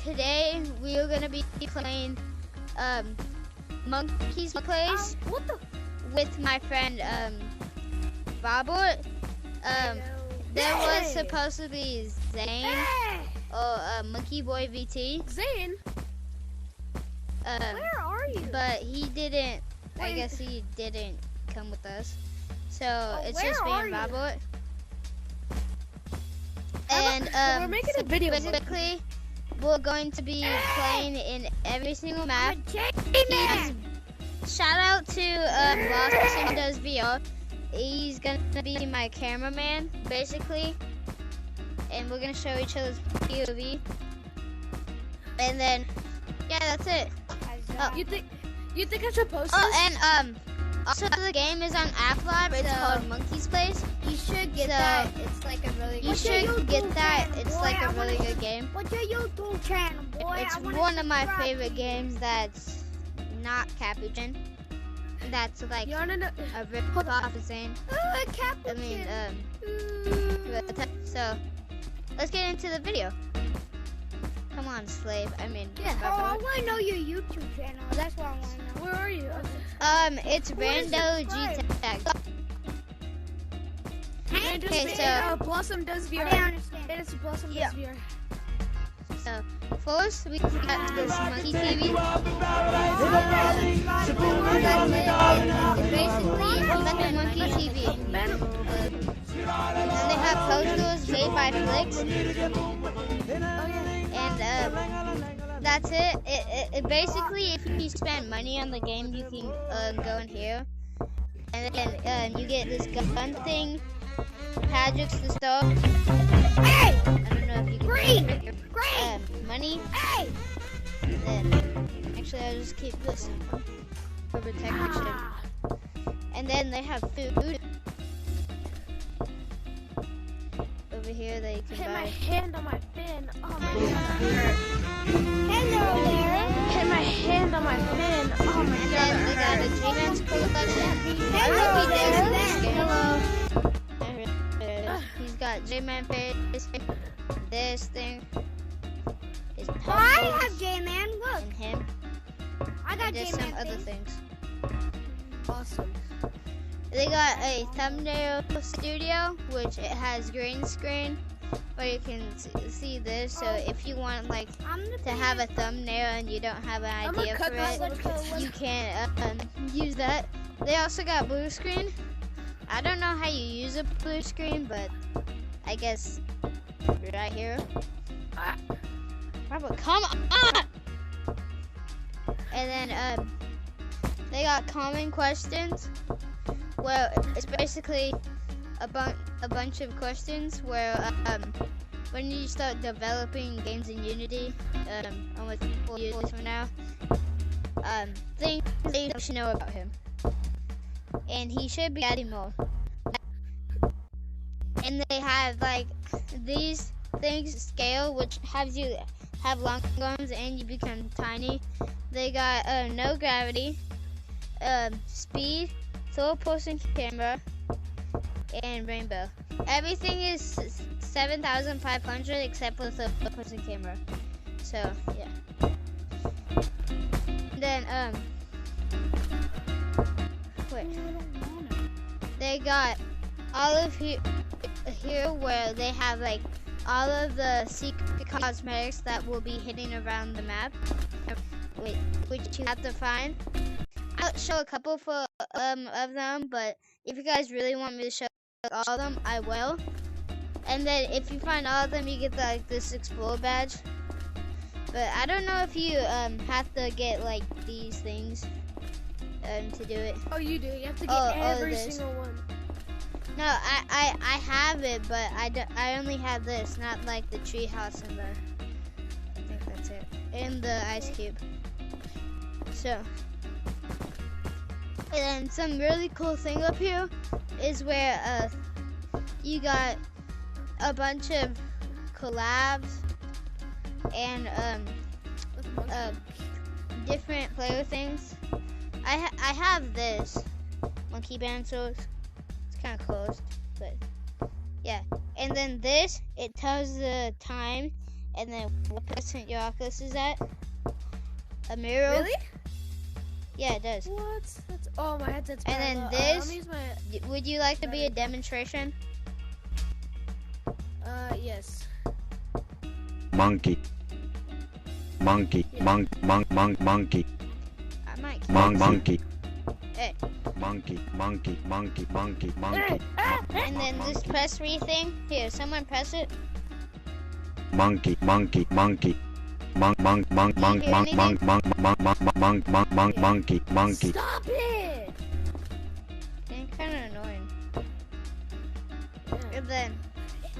Today we are gonna be playing Monkey's Place with my friend Robert. There was supposed to be Zane or Monkey Boy VT. Zane? Where are you? But he didn't. I guess he didn't come with us. So it's where just me and Robert. And we're making a video. Basically, we're going to be playing in every single map. Shout out to Boston Does VR. He's gonna be my cameraman, basically, and we're gonna show each other's POV. And then, yeah, that's it. Oh. You think I should post this? Oh, and also the game is on App Lab. It's called Monkey's Place. You should get that. It's like a really good. You should get that. It's like a really good game. What's your YouTube channel, boy? It's one of my favorite games that's not Capuchin. That's like a rip off of Zane. I mean, so let's get into the video. Come on, slave. I mean, yeah. Oh, I want to know your YouTube channel. That's what I want to know. Where are you? It's Rando G Tag. Okay, so Blossom Does VR. I understand. It's Blossom Does VR. So first we got this Monkey TV. Basically, it's like a Monkey TV. And they have posters made by Flix. And that's it. It basically, if you spend money on the game, you can go in here, and then you get this gun thing. Patrick's the stuff. Hey! I don't know if you can money. Hey! And then actually, I'll just keep this for protection. And then they have food over here that you can Hit buy. my hand on my fin. Oh my god. Hello there. Hit my hand on my fin. Oh my And then we got a J-Man's collection. Hello Hello. He's got J-Man face. This thing. His Oh, I have J-Man. Look. And him. I got And just J-Man some other face. things. Awesome. They got a thumbnail studio, which it has green screen, where you can see this. So if you want like to have a thumbnail and you don't have an idea for it, you can use that. They also got blue screen. I don't know how you use a blue screen, but I guess right here. Robert, come on! And then they got common questions. Well, it's basically a bunch of questions where when you start developing games in Unity, almost 4 years from now, things that you should know about him. And he should be adding more. And they have like these things scale, which has you have long arms and you become tiny. They got no gravity, speed, third person camera, and rainbow. Everything is 7,500 except for the third person camera. So yeah. Then wait. They got all of here where they have like all of the secret cosmetics that will be hidden around the map. Wait, which you have to find. I'll show a couple of them, but if you guys really want me to show all of them, I will. And then if you find all of them, you get like this Explorer badge. But I don't know if you have to get like these things to do it. Oh, you do. You have to get every single one. No, I have it, but I only have this, not like the treehouse and the. I think that's it. And the ice cube. So. And then some really cool thing up here is where you got a bunch of collabs and different player things. I have this monkey band, so it's kind of closed, but yeah. And then this, it tells the time and then what percent your Oculus is at. A mirror. Really? Yeah, it does. What? That's, oh, my headset's And bad. then Let this. me use my, Would you like to be a demonstration? yes. Monkey. Monkey. Monkey. Monkey. I might. Monkey. Hey. Monkey. Monkey. Monkey. Monkey. Monkey. And then this press re thing. Here, someone press it. Monkey. Monkey. Monkey. Monk. Monk. Monk. Monk. Monk. Monk. Monk. Monk. Monk. Monk. Monk. Monk. Monkey. Monkey. Stop it! It's kind of annoying. And then.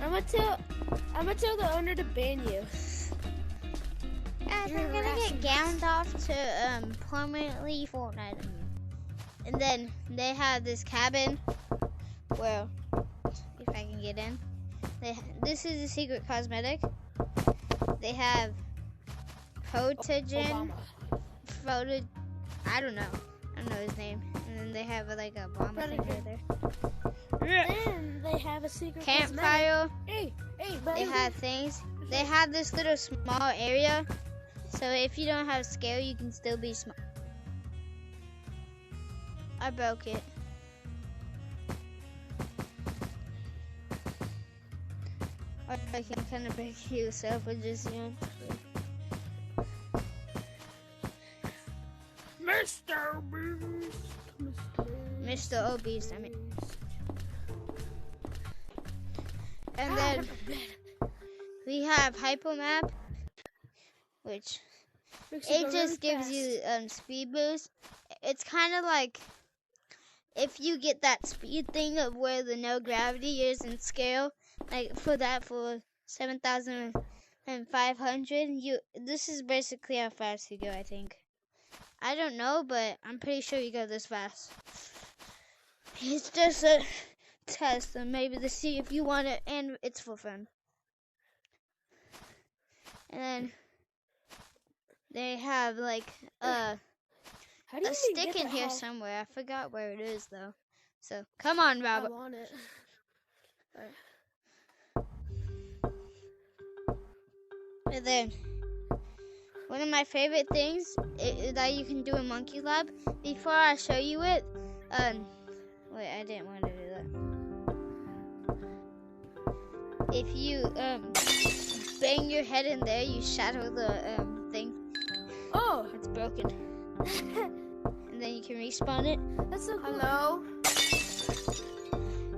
I'm gonna tell the owner to ban you. Guys, You're I'm gonna harassing get gowned off to permanently Fortnite. And then they have this cabin where, if I can get in, this is a secret cosmetic. They have Protogen, I don't know his name. And then they have like a bomb thing right there. Then they have a secret Campfire. Hey, They have things. They have this little small area, so if you don't have scale, you can still be small. I broke it. Or I can kind of break it yourself with just, you know. Mr. Beast. Mr. Obese, I mean. And then we have Hypermap, which it just gives you speed boost. It's kind of like if you get that speed thing of where the no gravity is in scale, like for 7,500, this is basically how fast you go, I think. I don't know, but I'm pretty sure you go this fast. It's just a test and maybe to see if you want it, and it's for fun. And then they have like a stick in here somewhere. I forgot where it is though. So come on, Robert. I want it. And then one of my favorite things that you can do in Monkey Lab. Before I show you it, wait, I didn't want to do that. If you bang your head in there, you shatter the thing. Oh, It's broken. And then you can respawn it. that's so cool. Hello?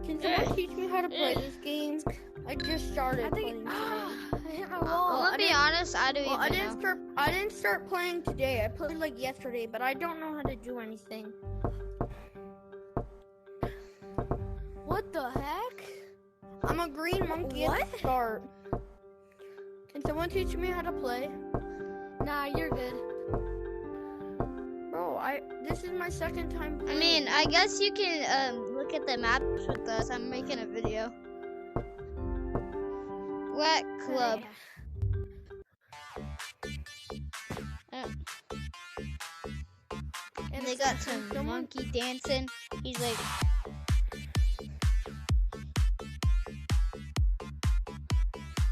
Can someone teach me how to play this game? I just started playing today. I hit my Well, wall. I'll be honest, I don't Well, I even know. didn't start playing today. I played like yesterday, but I don't know how to do anything. What the heck? I'm a green monkey at the start. Can someone teach me how to play? Nah, you're good. Bro, this is my second time I playing. mean, I guess you can look at the maps with us. I'm making a video. What club? And they got some monkey dancing. He's like,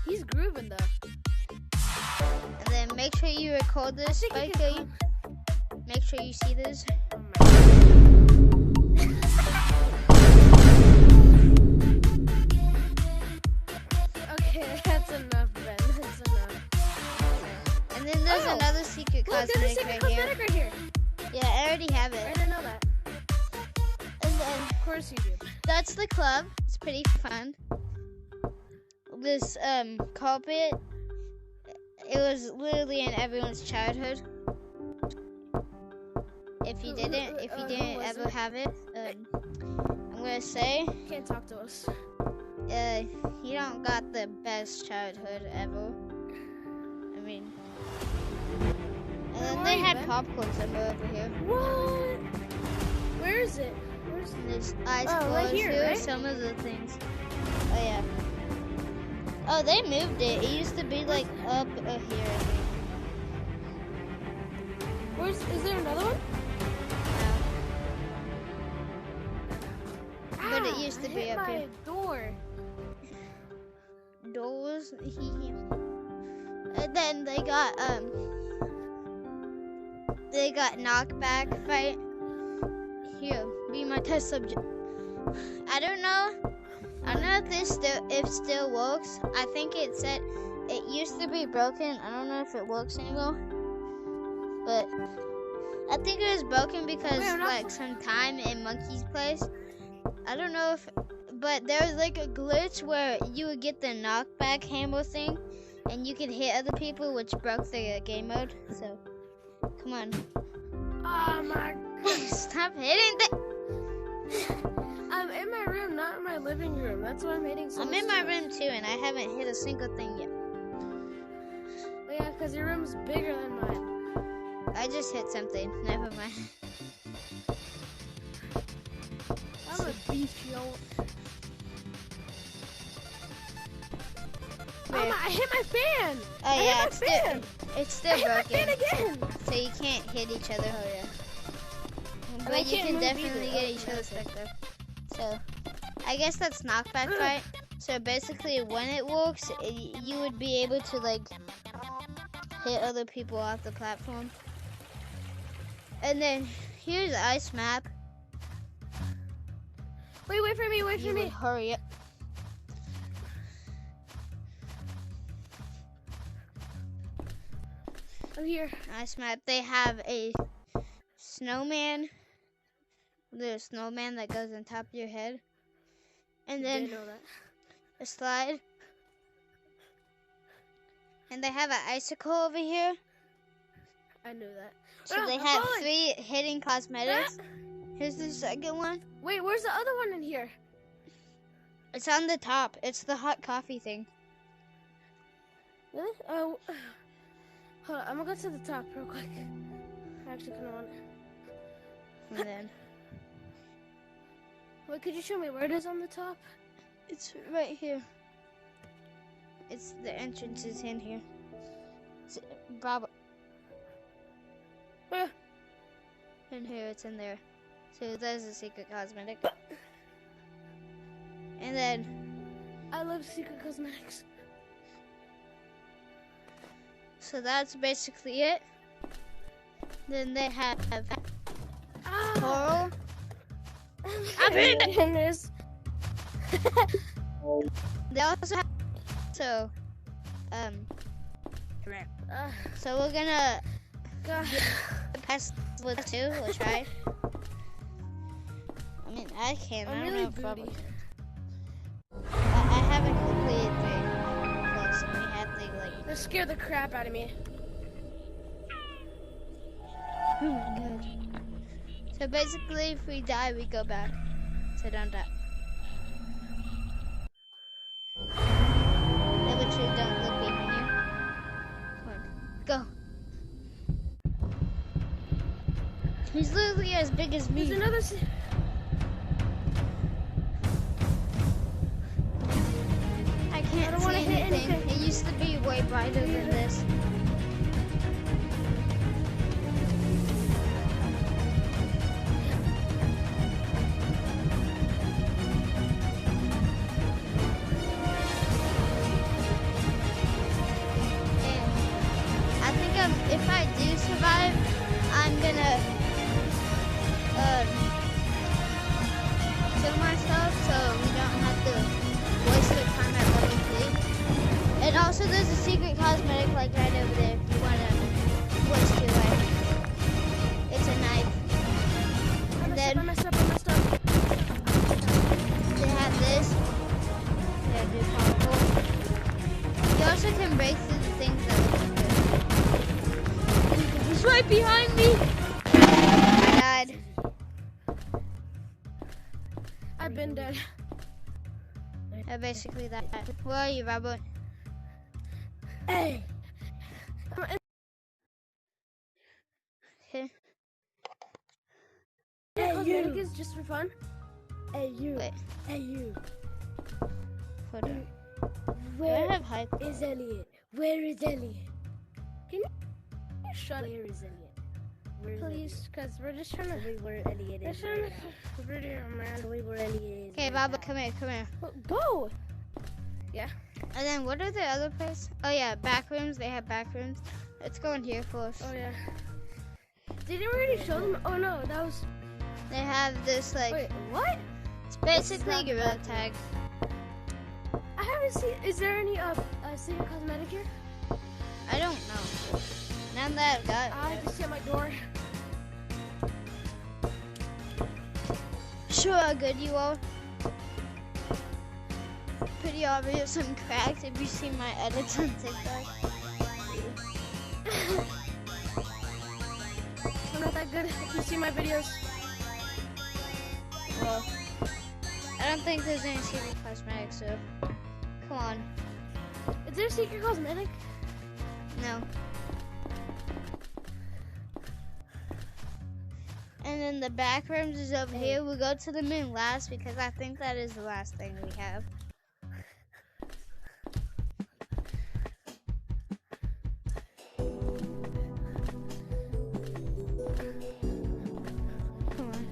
He's grooving though. and then make sure you record this. Okay. Make sure you see this. Okay, that's enough, Ben. That's enough. And then there's another secret Look, there's a cosmetic secret right here. cosmetic right here. Yeah, I already have I it. didn't know that. And then Of course you do. that's the club. It's pretty fun. This carpet, it was literally in everyone's childhood. If you didn't ever have it, I'm gonna say, Can't talk to us. you don't got the best childhood ever. I mean, and then Where they are you, had Ben? popcorn somewhere over here. What? Where is it? Where's it? There's ice Oh, right balls. here, Here are right? some of the things. Oh yeah. Oh, they moved it. It used to be like up here. Is there another one? But it used to be up here. Door. Doors. then they got knockback fight. Here, be my test subject. I don't know if this still works. I think it said it used to be broken. I don't know if it works anymore. But I think it was broken because like some time in Monkey's place. I don't know if, but there was like a glitch where you would get the knockback hammer thing, and you could hit other people, which broke the game mode. So, come on. Oh my God. Stop hitting the. I'm in my room, not in my living room. That's why I'm hitting so I'm much in my stuff. room too, and I haven't hit a single thing yet. Well, yeah, because your room's bigger than mine. I just hit something. Never mind. I'm a beast, yo. Oh, I hit my fan! Oh yeah, hit my fan! it's still I hit my broken. fan again! So you can't hit each other. Oh, yeah. But you can't can move definitely either. get each other stuck there. So, I guess that's knockback fight. So basically, when it works, you would be able to like hit other people off the platform. And then here's the ice map. Wait for me, wait for You me. would hurry up. I'm here. Ice map. They have a snowman. There's a snowman that goes on top of your head. And then Didn't know that. a slide. And they have an icicle over here. I knew that. So Ah, they I'm have falling. 3 hidden cosmetics. Here's the second one. Wait, where's the other one in here? It's on the top. It's the hot coffee thing. Really? Oh. Hold on, I'm gonna go to the top real quick. I actually kind of want it. And then Wait, could you show me where it is on the top? it's right here. It's the entrance is in here. It's, Bob. Ah. In here, it's in there. So there's a secret cosmetic. And then I love secret cosmetics. so that's basically it. Then they have coral. I'm in this. They also have so we're gonna God. pass with 2. We'll try. I mean, I can. I'm I don't really know if Bubba booty. can. I haven't completed 3 clicks, and we had to like. That scared the crap out of me. Oh my god. So basically, if we die, we go back. So don't die. Number 2, don't look behind you. Come on, go. He's literally as big as me. There's another. I can't don't see wanna hit anything. anything. It used to be way brighter than this. And I think if I do survive, I'm gonna kill myself so we don't have to waste the time at level 3. And also there's a secret cosmetic like right over there if you wanna waste your life. It's a knife. And then I messed up. they have this. Yeah, do powerful. You also can break through the things that look good. He's right behind me! I died. I've been dead. Basically that. Where are you, Robert? Hey. Here. Hey, cosmetic is just for fun. Hey, you. Wait. Hey, you. Hold on. Do I Where have hype? is Elliot? Where is Elliot? Can you shut up, Where is Elliot? Where is please? Because we're just trying to. Elliot? Tell me where Elliot We're is. trying right to. Video, now. man. Tell me where Elliot is. Okay, right Robert, now. come here, come here. Go. Yeah. And then what are the other places? Oh yeah, back rooms. They have back rooms. Let's go in here first. Oh yeah. Did you already show them? Oh no, that was. They have this like. Wait, what? It's basically gorilla tag. I haven't seen. Is there any secret cosmetic here? I don't know. None that I've got. I just hit my door. Sure how good you are. Pretty obvious I'm cracked if you see my edits on TikTok. I'm not that good. If you see my videos. Well, I don't think there's any secret cosmetics, so come on. Is there a secret cosmetic? No. And then the back rooms is over here. We'll go to the moon last because I think that is the last thing we have. Come on.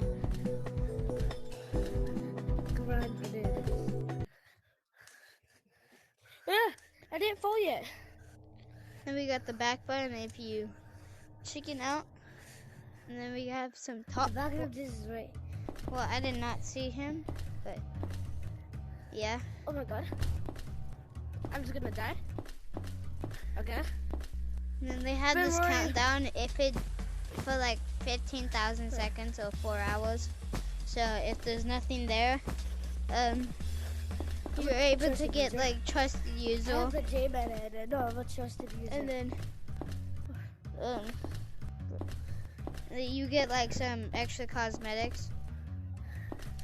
Grind for this. Yeah, I didn't fall yet. Then we got the back button if you chicken out. And then we have some top. The back of this is right. Well, I did not see him, but yeah. Oh my god. I'm just gonna die. Okay. And then they have this countdown if it for like 15,000 seconds or 4 hours. So if there's nothing there, you're able to get like trusted user. I have a J-Man head. I don't have a trusted user. And then you get like some extra cosmetics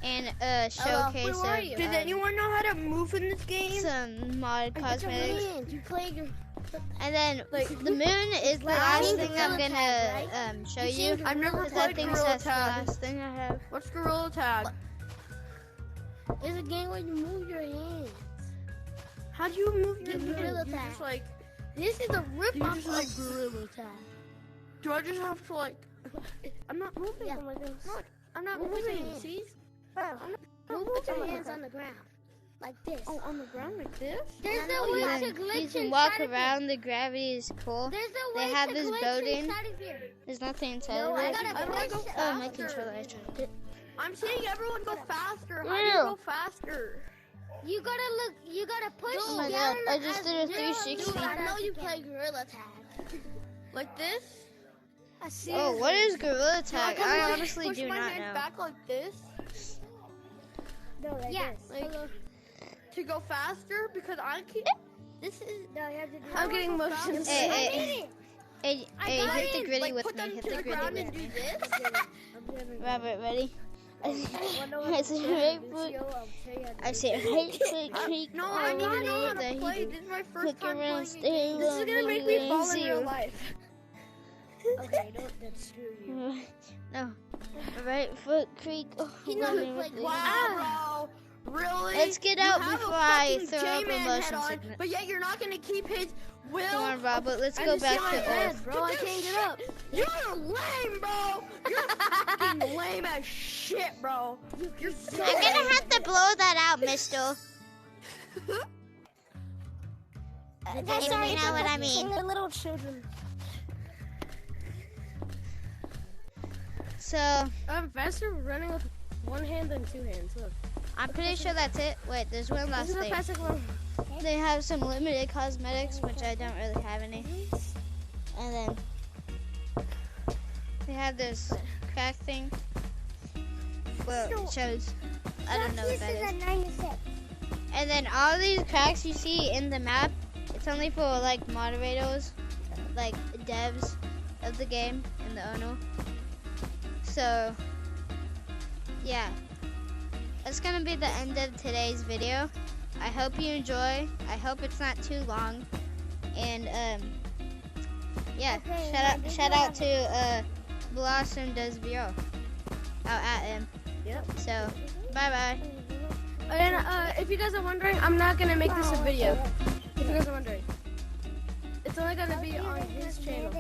and showcase where are of you? Does anyone know how to move in this game? some mod cosmetics. You play your... And then the moon is the last thing I'm gonna show you. I've never Because I played think Gorilla that's the Tag. last thing I have. What's Gorilla Tag? It's a game where you move your hands. How do you move your Gorilla hands? You Tag. just like, This is a rip-off just, like, of Gorilla Tag. do I just have to like, I'm not moving. Yeah. Oh my goodness. No, I'm not Move your moving. hands. See? Put your hands on the ground. Like this. Oh, on the ground like this? There's And a way then to you glitch can walk inside of around. The gravity is cool. There's a They way have to this glitch building. inside of here. There's nothing inside No, of I it. gotta I wanna go push. Oh, my faster. controller. I dropped it. I'm seeing everyone go faster. How do Ew. you go faster? You gotta look. You gotta push. Oh my down god, I just as did a down 360. as I know you play Gorilla Tag. Like this? I see. Oh, what is Gorilla Tag? can I like, honestly push do my not hand know. back like this No, like Yeah, this. like- to go faster because I keep. This is. No, you have to do I'm getting it. motion. Hey, I hey, made it. Hey, I hey, got hit the it. gritty Like, with put me. them Hit to the the gritty ground with and me. do this. Robert, ready? I said right foot. I said right foot creek. No, I need to know how to that play. he This is my click first time around playing a stay game. This is gonna make me fall in real zero. life. Okay, don't then screw you. No, right foot creek. Oh, He knows really, how to play really. Wow, bro. Really? Let's get You out have a before I fucking throw up a J-Man motion head on, sickness. but yet you're not gonna keep his will. Come on, Robert. Let's I go just back see my to head, Earth. bro. I can't get up. You're lame, bro. You're fucking lame as shit, bro. You're so I'm gonna lame. have to blow that out, mister. That's if you know what I mean. They're little children. So, I'm faster running with one hand than two hands. Look. I'm pretty sure that's it. Wait, there's one last This is thing. a faster one. They have some limited cosmetics, which I don't really have any. And then they have this crack thing. Well, it shows. I don't know what that is. And then all these cracks you see in the map, it's only for like moderators, like devs of the game and the owner. So, yeah. That's gonna be the end of today's video. I hope you enjoy. I hope it's not too long. And yeah, Okay, shout out to Blossom Does VR. Out at him. Yep. So, bye bye. And if you guys are wondering, I'm not gonna make this a video. If you guys are wondering, it's only gonna be on his channel.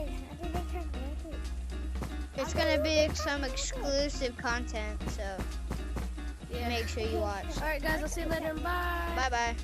It's gonna be some exclusive content, so Yeah. make sure you watch. All right, guys. I'll see you later. Bye. Bye bye.